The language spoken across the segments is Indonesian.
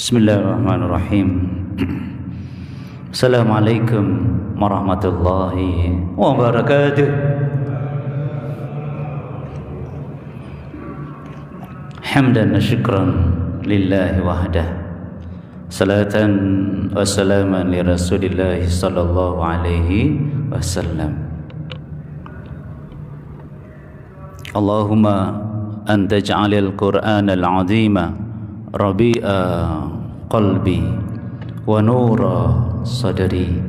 Bismillahirrahmanirrahim. Assalamualaikum warahmatullahi wabarakatuh. Hamdan wa syukran lillahi wahdah. Salatan wa salaman li Rasulillahi sallallahu alaihi wasallam. Allahumma anta ja'alil Qur'anal 'azima rabi'a qalbi wa nura sadri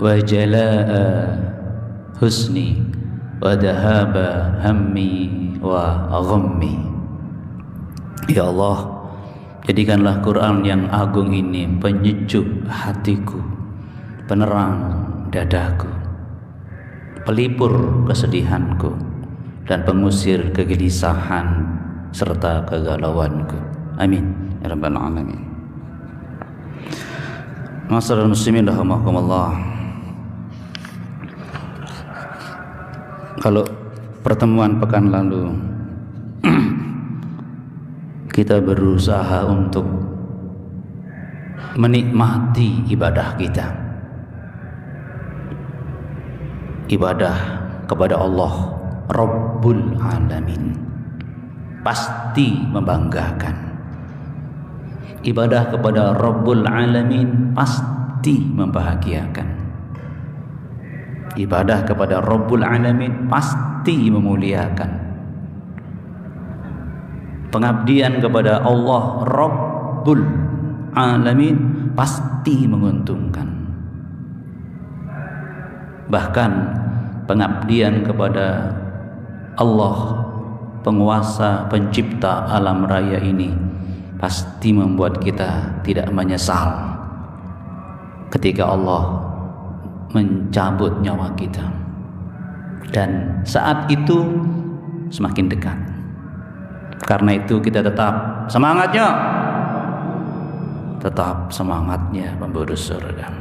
wa jalaa husni wa dhahaba hammi wa ghammi. Ya Allah, jadikanlah Quran yang agung ini penyejuk hatiku, penerang dadaku, pelipur kesedihanku, dan pengusir kegelisahan serta kegalauanku. Amin ya rabbal alamin. Ma'asyiral muslimin rahimakumullah. Kalau pertemuan pekan lalu kita berusaha untuk menikmati ibadah kita, ibadah kepada Allah Rabbul Alamin, pasti membanggakan. Ibadah kepada Rabbul Alamin pasti membahagiakan. Ibadah kepada Rabbul Alamin pasti memuliakan. Pengabdian kepada Allah Rabbul Alamin pasti menguntungkan. Bahkan pengabdian kepada Allah, penguasa pencipta alam raya ini, pasti membuat kita tidak menyesal ketika Allah mencabut nyawa kita. Dan saat itu semakin dekat. Karena itu kita tetap semangatnya memburu surga.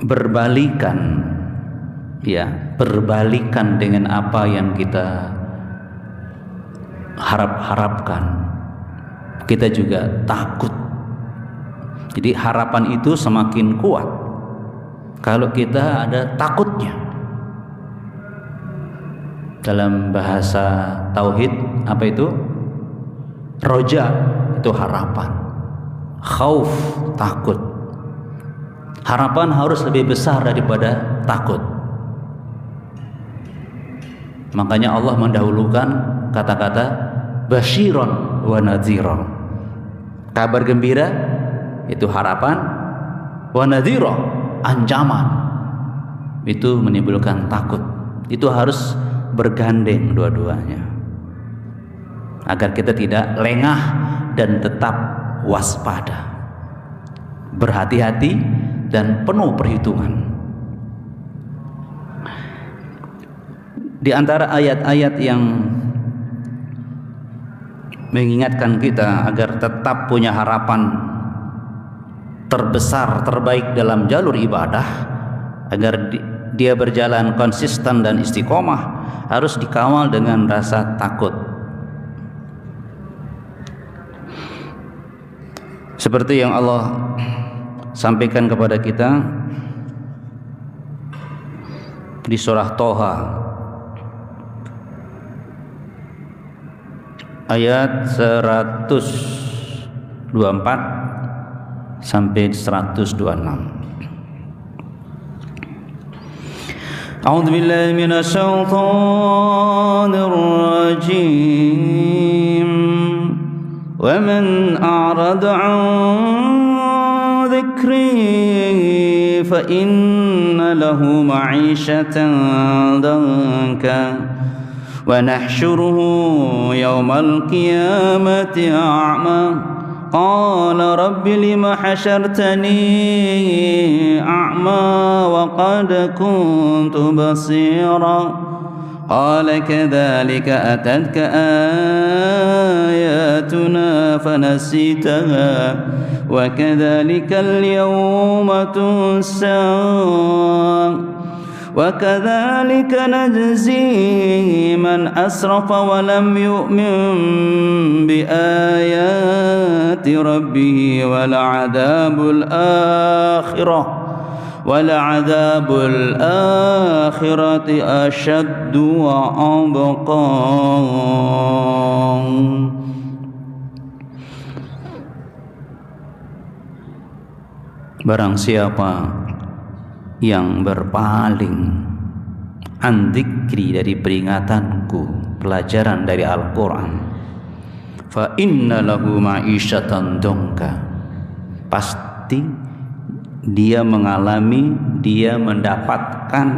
Berbalikan dengan apa yang kita harapkan, kita juga takut. Jadi harapan itu semakin kuat kalau kita ada takutnya. Dalam bahasa tauhid apa itu? Roja itu harapan, khauf takut. Harapan harus lebih besar daripada takut. Makanya Allah mendahulukan kata-kata basyiron wa nadhiron. Kabar gembira itu harapan, wa nadhira ancaman. Itu menimbulkan takut. Itu harus bergandeng dua-duanya, agar kita tidak lengah dan tetap waspada, berhati-hati dan penuh perhitungan. Di antara ayat-ayat yang mengingatkan kita agar tetap punya harapan terbesar, terbaik dalam jalur ibadah, agar dia berjalan konsisten dan istiqomah, harus dikawal dengan rasa takut. Seperti yang Allah sampaikan kepada kita di surah Toha ayat 124 sampai 126. A'udzu billahi minasy syaithanir rajim. Wa man a'rada 'an dzikri fa inna lahu ma'isyatan danka wa nahsyuruhu yawmal qiyamati a'ma qala rabbi lima hasyartani a'ma wa qad kuntu basira qala kadzalika atatka ayatuna fanasitaha wa kadzalika al-yawma tunsa وكذلك نجزي من أسرف ولم يؤمن بآيات ربه ولعذاب الآخرة أشد وأبقى. Barang siapa yang berpaling an dzikri, dari peringatanku, pelajaran dari Al-Quran, fa inna lahu ma'isyatan dongka, pasti dia mendapatkan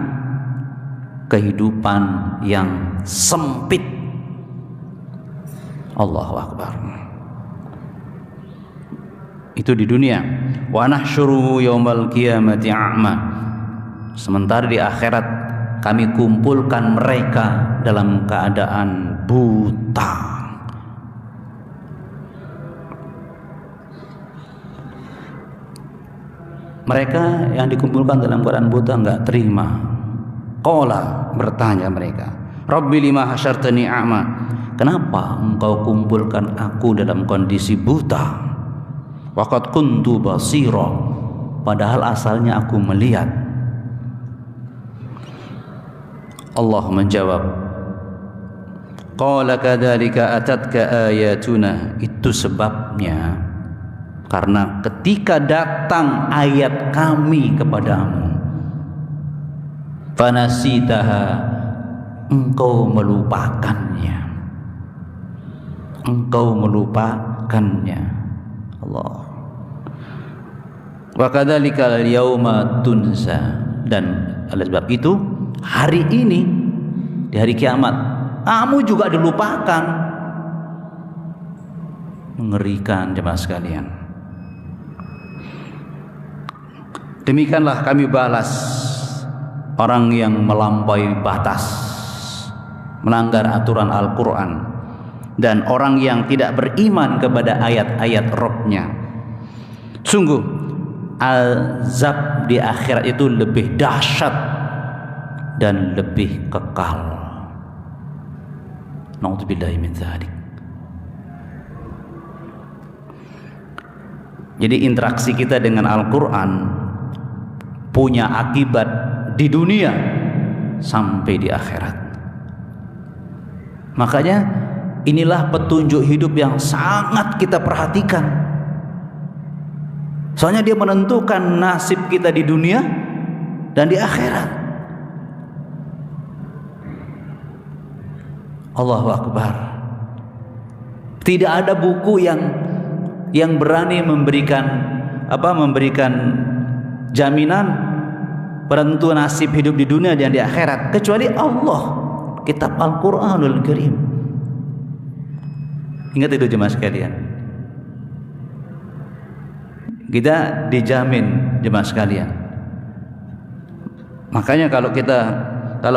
kehidupan yang sempit. Allahu Akbar. Itu di dunia. Wa nahsyuru yaumal qiyamati a'ma, sementara di akhirat kami kumpulkan mereka dalam keadaan buta. Mereka yang dikumpulkan dalam keadaan buta enggak terima. Qala, bertanya mereka, Rabbi lima hasyartani a'ma, kenapa engkau kumpulkan aku dalam kondisi buta? Waqad kuntu basira, padahal asalnya aku melihat. Allah menjawab, qala kadzalika atatka ayatuna, itu sebabnya karena ketika datang ayat kami kepadamu, fanasitaha, engkau melupakannya. Allah. Wa kadzalika al-yauma tunsa, dan oleh sebab itu hari ini, di hari kiamat, kamu juga dilupakan. Mengerikan jemaah sekalian. Demikianlah kami balas orang yang melampaui batas, melanggar aturan Al-Quran, dan orang yang tidak beriman kepada ayat-ayat Rabb-Nya. Sungguh azab di akhirat itu lebih dahsyat dan lebih kekal. Na'udzubillahi min dzalik. Jadi interaksi kita dengan Al-Quran punya akibat di dunia sampai di akhirat. Makanya inilah petunjuk hidup yang sangat kita perhatikan. Soalnya dia menentukan nasib kita di dunia dan di akhirat. Allahu Akbar. Tidak ada buku yang berani memberikan jaminan penentu nasib hidup di dunia dan di akhirat kecuali Allah, kitab Al-Qur'anul Karim. Ingat itu jemaah sekalian. Kita dijamin jemaah sekalian. Makanya kalau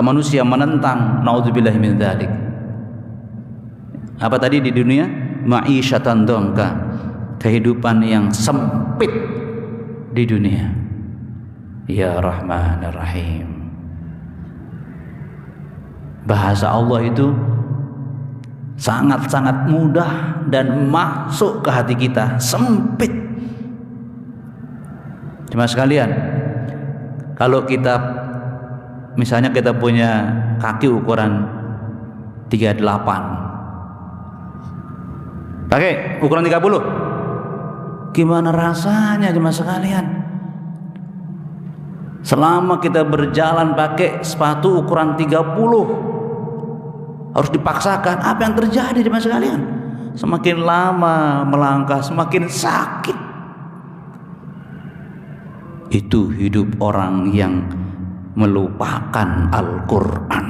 manusia menentang, naudzubillahi min dzalik. Apa tadi di dunia? Ma'isyatan dongka, kehidupan yang sempit di dunia. Ya Rahmanir Rahim. Bahasa Allah itu sangat-sangat mudah dan masuk ke hati kita, sempit. Cuma sekalian, kalau kita misalnya kita punya kaki ukuran 38, pakai ukuran 30, gimana rasanya jemaah sekalian? Selama kita berjalan pakai sepatu ukuran 30, harus dipaksakan, apa yang terjadi jemaah sekalian? Semakin lama melangkah semakin sakit. Itu hidup orang yang melupakan Al-Quran.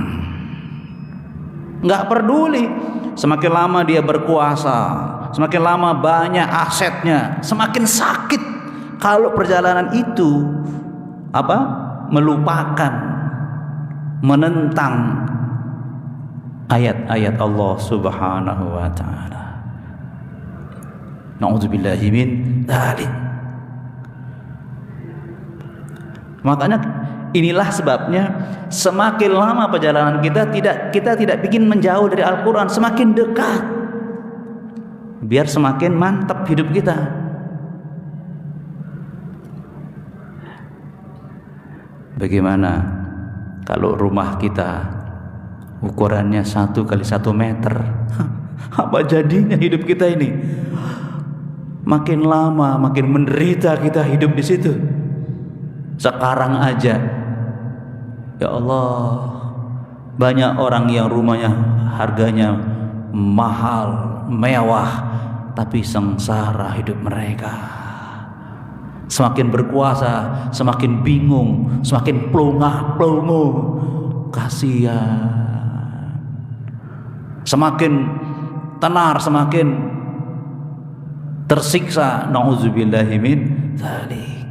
Nggak peduli, semakin lama dia berkuasa, semakin lama banyak asetnya, semakin sakit kalau perjalanan itu melupakan, menentang ayat-ayat Allah Subhanahu wa ta'ala. Na'udzubillahi min dzalik. Makanya Inilah sebabnya semakin lama perjalanan kita tidak bikin menjauh dari Al-Quran, semakin dekat, biar semakin mantap hidup kita. Bagaimana kalau rumah kita ukurannya 1 kali 1 meter? Apa jadinya hidup kita ini? Makin lama makin menderita kita hidup di situ. Sekarang aja, ya Allah, banyak orang yang rumahnya harganya mahal, mewah, tapi sengsara hidup mereka. Semakin berkuasa, semakin bingung, semakin plongah-plongo, kasihan. Semakin tenar, semakin tersiksa. Nauzubillahi min dzalik.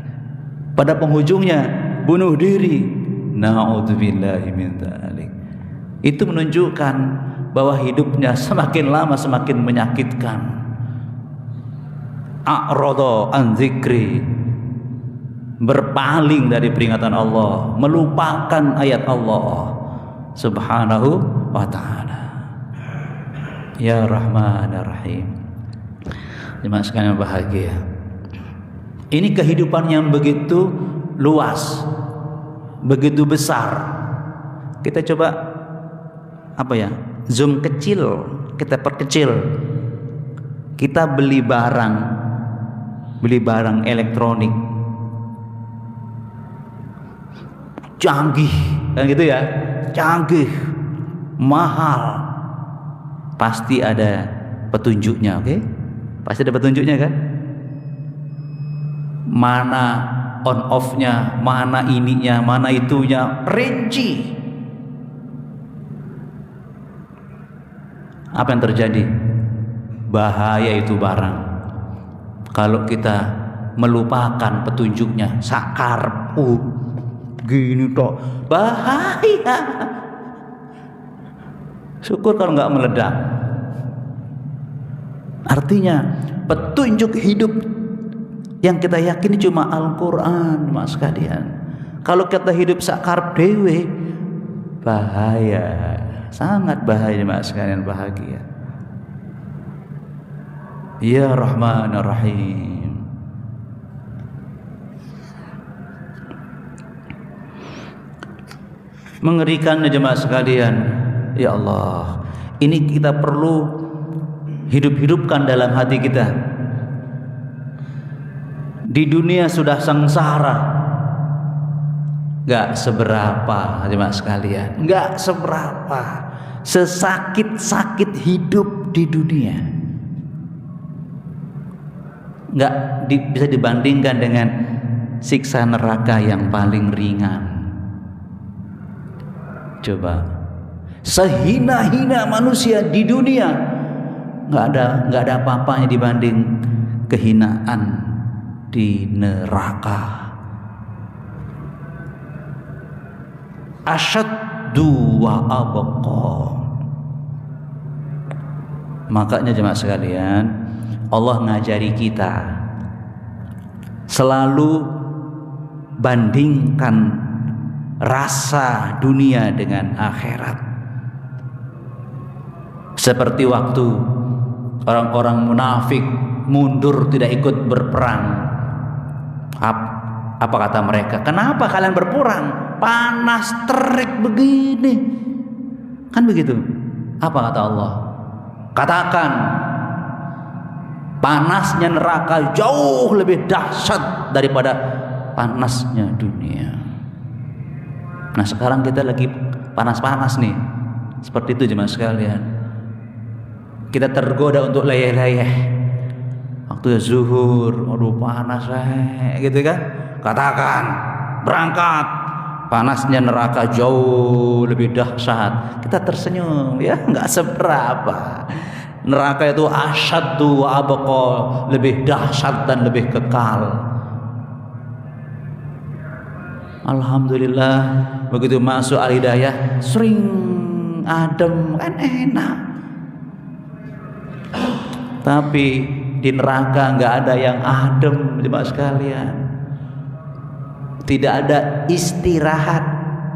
Pada penghujungnya bunuh diri. Nauzubillahi min dzalik. Itu menunjukkan bahwa hidupnya semakin lama semakin menyakitkan. A'rada an dzikri, berpaling dari peringatan Allah, melupakan ayat Allah Subhanahu wa ta'ala. Ya Rahman ya Rahim. Jemaah sekalian bahagia. Ini kehidupan yang begitu luas, begitu besar. Kita coba zoom kecil, kita perkecil. Kita beli barang elektronik canggih, kan gitu ya, canggih, mahal, pasti ada petunjuknya, oke? Pasti ada petunjuknya kan? Mana on off-nya, mana ininya, mana itunya, rinci. Apa yang terjadi? Bahaya itu barang kalau kita melupakan petunjuknya. Sakarpu gini toh, bahaya. Syukur kalau nggak meledak. Artinya petunjuk hidup yang kita yakini cuma Al-Quran, mas sekalian. Kalau kita hidup sakar dewe, bahaya, sangat bahaya mas sekalian. Bahagia. Ya Rahman Rahim. Mengerikan jemaah sekalian. Ya Allah, ini kita perlu hidup-hidupkan dalam hati kita. Di dunia sudah sengsara, gak seberapa jemaah sekalian, gak seberapa sesakit-sakit hidup di dunia, gak bisa dibandingkan dengan siksa neraka yang paling ringan. Coba, sehina-hina manusia di dunia, gak ada apa-apanya dibanding kehinaan di neraka. Asyaddu wa abqa. Makanya jemaah sekalian, Allah ngajari kita selalu bandingkan rasa dunia dengan akhirat. Seperti waktu orang-orang munafik mundur tidak ikut berperang. Apa kata mereka? Kenapa kalian berperang? Panas terik begini. Kan begitu. Apa kata Allah? Katakan, panasnya neraka jauh lebih dahsyat daripada panasnya dunia. Nah sekarang kita lagi panas-panas nih. Seperti itu jemaah sekalian. Kita tergoda untuk leyeh-leyeh. Waktu zuhur, aduh panas gitu kan. Katakan, berangkat, panasnya neraka jauh lebih dahsyat. Kita tersenyum, ya nggak seberapa. Neraka itu asyaddu wa abqa, lebih dahsyat dan lebih kekal. Alhamdulillah, begitu masuk al-hidayah, sering adem, kan enak. Tapi di neraka nggak ada yang adem jemaah sekalian. Tidak ada istirahat,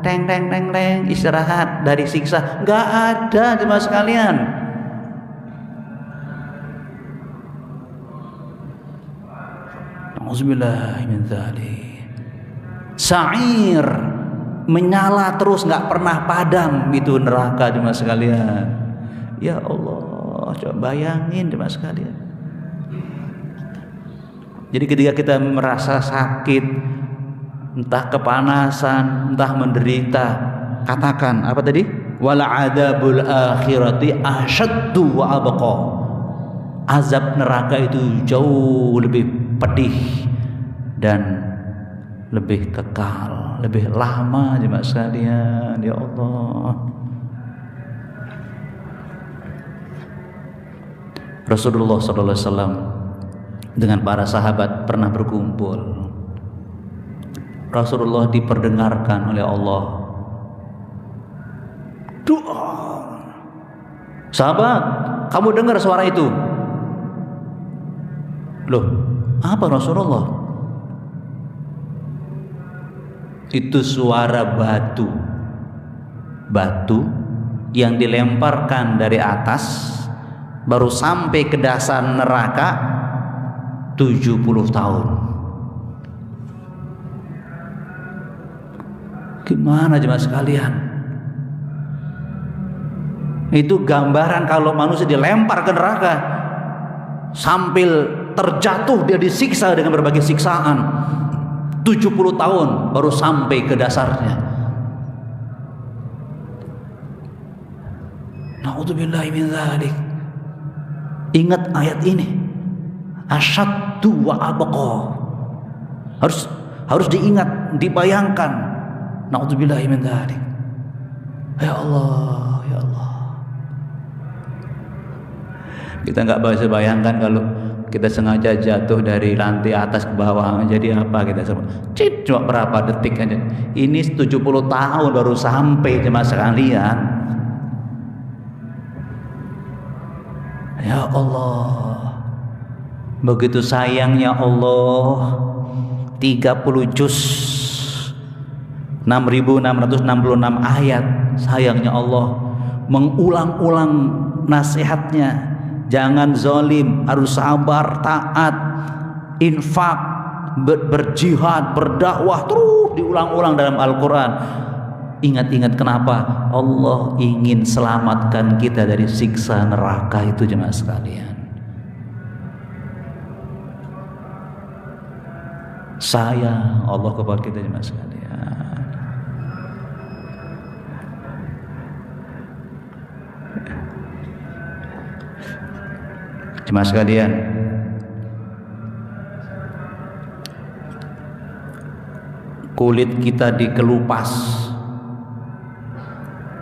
teng teng teng teng, istirahat dari siksa, nggak ada jemaah sekalian. Auzubillahi min dzalik. Sa'ir menyala terus, nggak pernah padam itu neraka jemaah sekalian. Ya Allah, coba bayangin jemaah sekalian. Jadi ketika kita merasa sakit, entah kepanasan, entah menderita, katakan apa tadi? Wala adzabul akhirati asyaddu wa abqa. Azab neraka itu jauh lebih pedih dan lebih kekal, lebih lama jemaah sekalian. Ya Allah. Rasulullah sallallahu alaihi wasallam dengan para sahabat pernah berkumpul. Rasulullah diperdengarkan oleh Allah doa. Sahabat, kamu dengar suara itu? Loh, apa Rasulullah? Itu suara batu. Batu yang dilemparkan dari atas baru sampai ke dasar neraka 70 tahun. Gimana jemaah sekalian? Itu gambaran kalau manusia dilempar ke neraka sambil terjatuh, dia disiksa dengan berbagai siksaan 70 tahun baru sampai ke dasarnya. Na'udzubillahi min dzalik. Ingat ayat ini, asyaddu wa abqa. Harus diingat, dibayangkan. Na'udzubillahi min dzalik. Ya Allah, ya Allah. Kita nggak bisa bayangkan kalau kita sengaja jatuh dari lantai atas ke bawah, jadi apa kita semua? Cuma berapa detik aja. Ini 70 tahun baru sampai jemaah sekalian. Ya Allah, begitu sayangnya Allah, 30 juz 6.666 ayat, sayangnya Allah mengulang-ulang nasihatnya. Jangan zalim, harus sabar, taat, infak, berjihad, berdakwah, terus diulang-ulang dalam Al-Quran. Ingat-ingat kenapa Allah ingin selamatkan kita dari siksa neraka itu jemaah sekalian. Sayang Allah kepada kita jemaah sekalian. Jemaah sekalian, kulit kita dikelupas,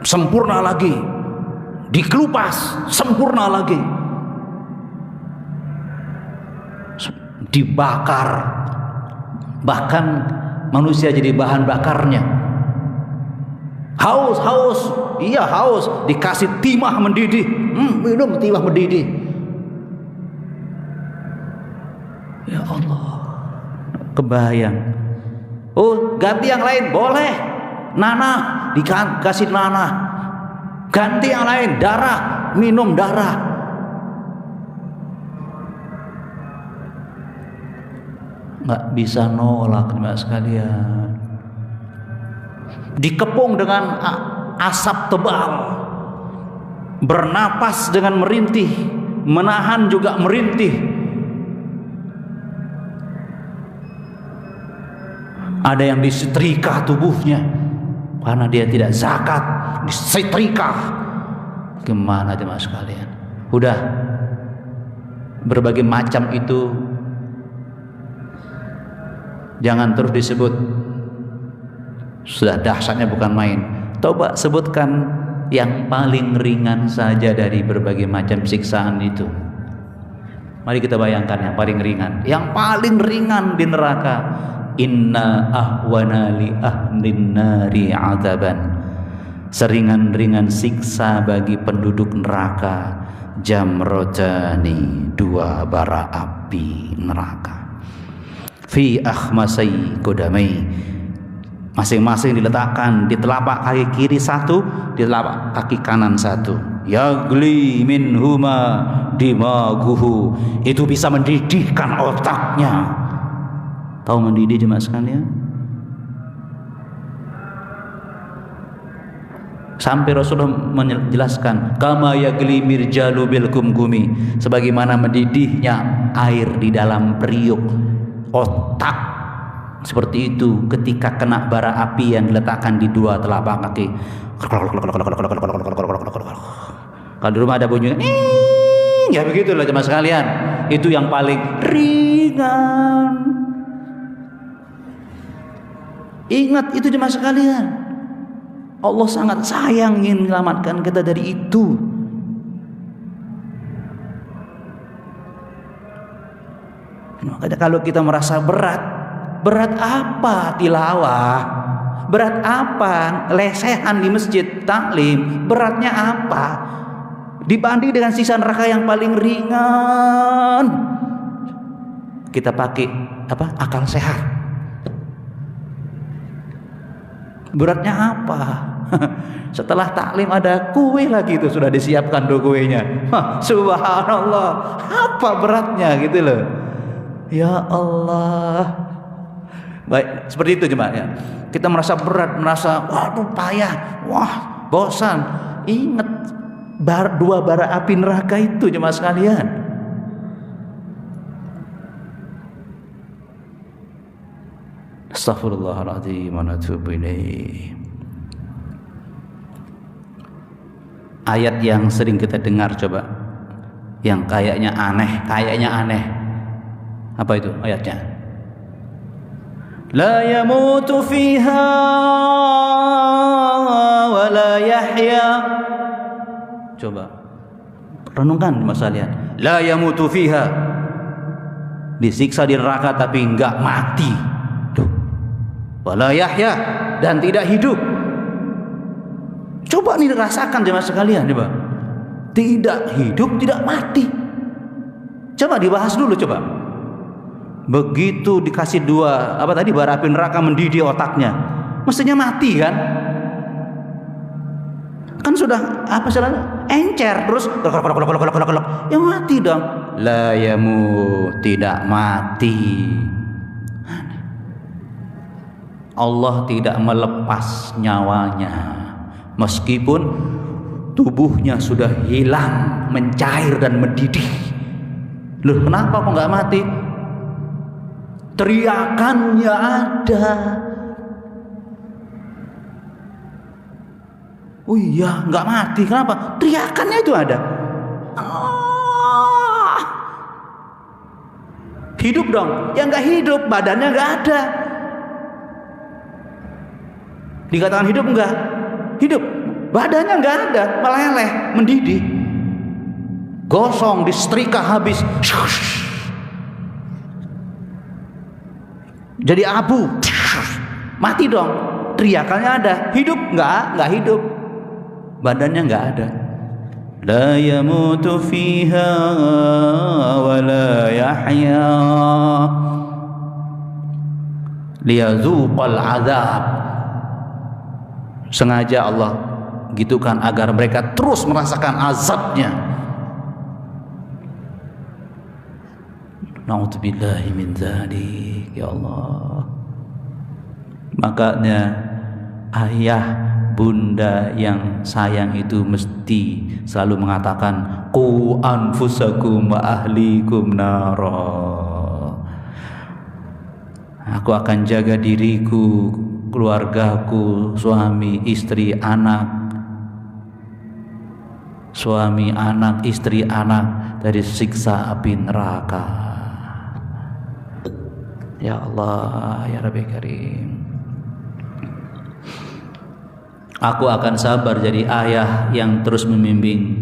sempurna lagi, dikelupas, sempurna lagi, dibakar, bahkan manusia jadi bahan bakarnya. Haus, iya haus, dikasih timah mendidih, minum timah mendidih. Ya Allah, kebayang. Oh, ganti yang lain boleh, nanah, dikasih nanah. Ganti yang lain, darah, minum darah. Nggak bisa nolak jemaah sekalian. Dikepung dengan asap tebal, bernapas dengan merintih, menahan juga merintih. Ada yang disetrika tubuhnya karena dia tidak zakat, disetrika. Gimana jemaah sekalian? Udah berbagai macam itu jangan terus disebut. Sudah dahsyatnya bukan main. Coba sebutkan yang paling ringan saja dari berbagai macam siksaan itu. Mari kita bayangkan yang paling ringan. Yang paling ringan di neraka, inna ahwana li ahlin nari azaban. Seringan-ringan siksa bagi penduduk neraka, jamrotani, 2 bara api neraka, fi akhmasai kodamai, Masing-masing diletakkan di telapak kaki kiri satu, di telapak kaki kanan satu. Yagli minhuma dimaguhu. Itu bisa mendidihkan otaknya. Tahu mendidih jemaah sekalian? Sampai Rasulullah menjelaskan kama yagli mirjalu bil kumgumi, sebagaimana mendidihnya air di dalam periuk otak. Seperti itu ketika kena bara api yang diletakkan di dua telapak kaki. Kalau di rumah ada bunyi, ya begitulah jemaah sekalian. Itu yang paling ringan. Ingat itu jemaah sekalian. Allah sangat sayang ingin menyelamatkan kita dari itu. Makanya kalau kita merasa berat apa tilawah? Berat apa lesehan di masjid taklim? Beratnya apa? Dibanding dengan siksa neraka yang paling ringan. Kita pakai akal sehat. Beratnya apa? Setelah taklim ada kue lagi, itu sudah disiapkan tuh kuenya. Subhanallah, apa beratnya gitu loh. Ya Allah. Baik, seperti itu jemaah ya. Kita merasa berat, merasa waduh payah, wah bosan. Ingat dua bara api neraka itu jemaah sekalian. Astaghfirullahaladzim wa natubu ilaih. Ayat yang sering kita dengar coba, yang kayaknya aneh. Apa itu ayatnya? La yamutu fiha wa la yahya. Coba renungkan masalahnya. La yamutu fiha, disiksa di neraka tapi enggak mati. Wa la yahya, dan tidak hidup. Coba nih rasakan jemaah sekalian, coba. Tidak hidup, tidak mati. Coba dibahas dulu coba. Begitu dikasih dua bara api neraka mendidih otaknya, mestinya mati kan? Kan sudah encer terus ya mati dong. La yamu, tidak mati. Allah tidak melepas nyawanya meskipun tubuhnya sudah hilang, mencair dan mendidih. Loh, kenapa kok nggak mati? Teriakannya ada. Oh iya, nggak mati. Kenapa? Teriakannya itu ada. Hidup dong. Ya nggak hidup, badannya nggak ada. Dikatakan hidup enggak? Hidup. Badannya nggak ada, meleleh, mendidih. Gosong, disetrika habis. Jadi abu. Mati dong. Teriakannya ada. Hidup enggak hidup. Badannya enggak ada. La yamutu fiha wa la yahya liyazuqal azab. Sengaja Allah gitukan agar mereka terus merasakan azabnya. Na'udzubillahi min dzalik, ya Allah. Makanya ayah bunda yang sayang itu mesti selalu mengatakan qu anfusakum wa ahlikum nara. Aku akan jaga diriku, keluargaku, suami, istri, anak, istri, anak dari siksa api neraka. Ya Allah, ya Rabbi Karim. Aku akan sabar jadi ayah yang terus membimbing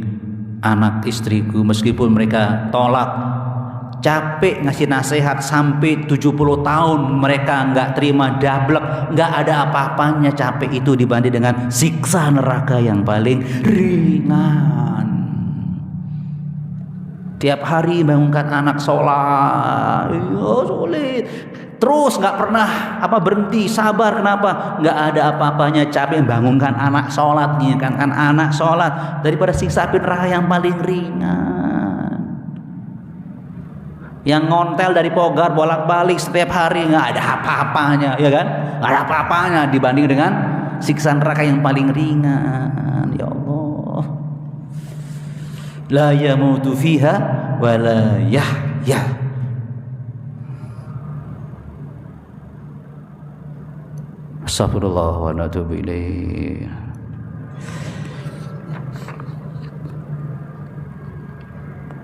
anak istriku meskipun mereka tolak. Capek ngasih nasihat sampai 70 tahun mereka nggak terima, dablek, nggak ada apa-apanya. Capek itu dibanding dengan siksa neraka yang paling ringan. Tiap hari bangunkan anak sholat, sulit. terus nggak pernah berhenti, sabar. Kenapa? Nggak ada apa-apanya, capek bangunkan anak sholat, mengingatkan anak sholat, daripada siksa api neraka yang paling ringan. Yang ngontel dari Pogar bolak-balik setiap hari nggak ada apa-apanya, ya kan? Nggak ada apa-apanya dibanding dengan siksa neraka yang paling ringan. Ya Allah, la yamutu fiha wa la yahya. Astagfirullah wa natubu ilaih.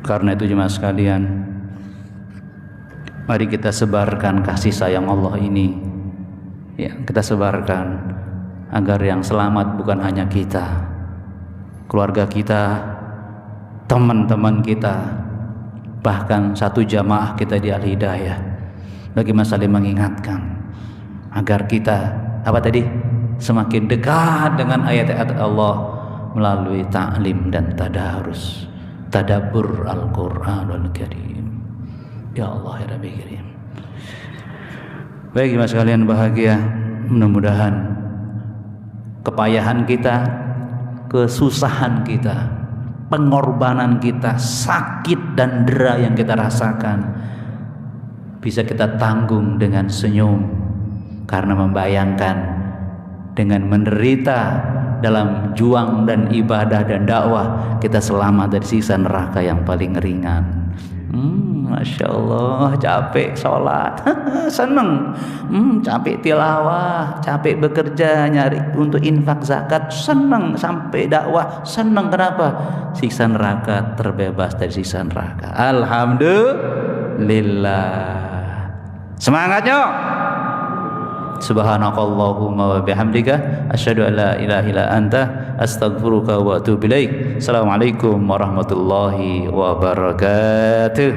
Karena itu jemaah sekalian, mari kita sebarkan kasih sayang Allah ini. Ya, kita sebarkan agar yang selamat bukan hanya kita, keluarga kita, teman-teman kita, bahkan satu jamaah kita di Al-Hidayah. Bagaimana saling mengingatkan agar kita semakin dekat dengan ayat-ayat Allah melalui ta'lim dan tadarus, tadabbur Al-Qur'anul Karim. Ya Allah ya Rabbi Karim. Baik jemaah sekalian bahagia, mudah-mudahan kepayahan kita, kesusahan kita, pengorbanan kita, sakit dan dera yang kita rasakan bisa kita tanggung dengan senyum, karena membayangkan dengan menderita dalam juang dan ibadah dan dakwah kita selamat dari siksa neraka yang paling ringan. Masya Allah, capek sholat seneng, capek tilawah, capek bekerja nyari untuk infak zakat seneng, sampai dakwah seneng. Kenapa? Siksa neraka, terbebas dari siksa neraka. Alhamdulillah. Semangatnya. Subhanakallahumma wa bihamdika asyhadu an la ilaha illa anta astaghfiruka wa atubu ilaik. Assalamualaikum warahmatullahi wabarakatuh.